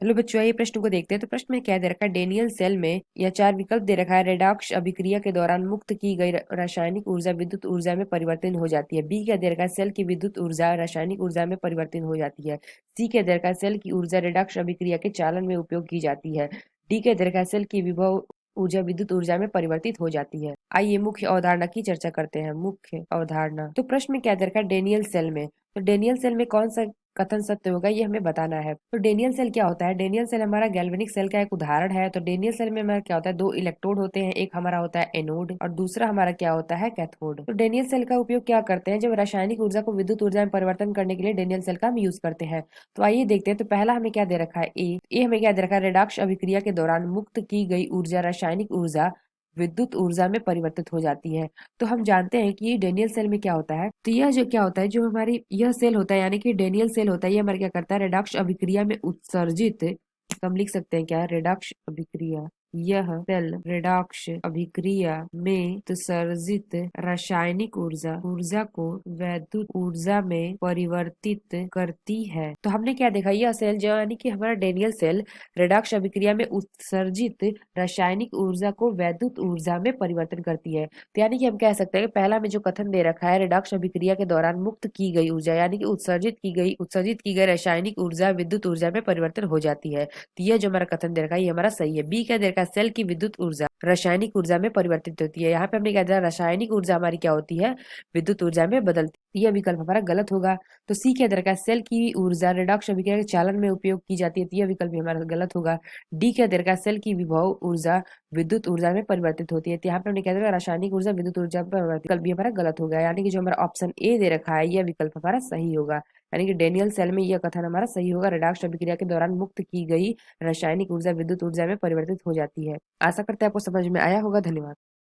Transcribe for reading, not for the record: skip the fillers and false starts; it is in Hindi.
हेलो बच्चों, ये प्रश्न को देखते हैं। तो प्रश्न में क्या दे रखा है, डेनियल सेल में या चार विकल्प दे रखा है। रेडॉक्स अभिक्रिया के दौरान मुक्त की गई रासायनिक ऊर्जा विद्युत ऊर्जा में परिवर्तित हो जाती है। बी क्या दे रखा है, सेल की विद्युत ऊर्जा रासायनिक ऊर्जा में परिवर्तित हो जाती है। सी क्या दे रखा है, सेल की ऊर्जा रेडॉक्स अभिक्रिया के चालन में उपयोग की जाती है। डी क्या दे रखा है, सेल की विभव ऊर्जा विद्युत ऊर्जा में परिवर्तित हो जाती है। आइए मुख्य अवधारणा की चर्चा करते हैं। मुख्य अवधारणा, तो प्रश्न में क्या दे रखा है, डेनियल सेल में। तो डेनियल सेल में कौन सा कथन सत्य होगा, ये हमें बताना है। तो डेनियल सेल क्या होता है, डेनियल सेल हमारा गैल्वेनिक सेल का एक उदाहरण है। तो डेनियल सेल में हमारा क्या होता है, दो इलेक्ट्रोड होते हैं, एक हमारा होता है एनोड और दूसरा हमारा क्या होता है, कैथोड। तो डेनियल सेल का उपयोग क्या करते हैं, जब रासायनिक ऊर्जा को विद्युत ऊर्जा में परिवर्तन करने के लिए डेनियल सेल का हम यूज करते हैं। तो आइए देखते हैं। तो पहला हमें क्या दे रखा है, ए हमें क्या दे रखा है, रेडॉक्स अभिक्रिया के दौरान मुक्त की गई ऊर्जा रासायनिक ऊर्जा विद्युत ऊर्जा में परिवर्तित हो जाती है। तो हम जानते हैं कि डेनियल सेल में क्या होता है। तो यह जो क्या होता है, जो हमारी यह सेल होता है यानी कि डेनियल सेल होता है, ये हमारे क्या करता है, रेडॉक्स अभिक्रिया में उत्सर्जित, तो हम लिख सकते हैं क्या, रेडॉक्स अभिक्रिया, यह सेल रेडॉक्स अभिक्रिया में उत्सर्जित रासायनिक ऊर्जा ऊर्जा को विद्युत ऊर्जा में परिवर्तित करती है। तो हमने क्या देखा, यह सेल जो यानी कि हमारा डेनियल सेल रेडॉक्स अभिक्रिया में उत्सर्जित रासायनिक ऊर्जा को वैद्युत ऊर्जा में परिवर्तन करती है। तो यानी कि हम कह सकते हैं कि पहला में जो कथन दे रखा है, रेडॉक्स अभिक्रिया के दौरान मुक्त की गई ऊर्जा यानी कि उत्सर्जित की गई रासायनिक ऊर्जा विद्युत ऊर्जा में परिवर्तन हो जाती है। तो यह जो हमारा कथन दे रखा है, ये हमारा सही है। बी क्या दे रखा है, सेल की विद्युत ऊर्जा रासायनिक ऊर्जा में परिवर्तित होती है। यहाँ पे हमने क्या दिया, रासायनिक ऊर्जा हमारी क्या होती है, विद्युत ऊर्जा में बदलती है। यह विकल्प हमारा गलत होगा। तो सी क्या दे रखा है, सेल की ऊर्जा रेडॉक्स अभिक्रिया के चालन में उपयोग की जाती है। तो यह विकल्प भी हमारा गलत होगा। डी क्या दे रखा है, सेल की विभव ऊर्जा विद्युत ऊर्जा में परिवर्तित होती है। तो यहाँ पे हमने क्या देखा, रासायनिक ऊर्जा विद्युत ऊर्जा में परिवर्तित, विकल्प भी हमारा गलत हो गया। यानी कि जो हमारा ऑप्शन ए दे रखा है, यह विकल्प हमारा सही होगा। यानी कि डेनियल सेल में यह कथन हमारा सही होगा, रेडॉक्स अभिक्रिया के दौरान मुक्त की गई रासायनिक ऊर्जा विद्युत ऊर्जा में परिवर्तित हो जाती है। आशा करते हैं आपको समझ में आया होगा। धन्यवाद।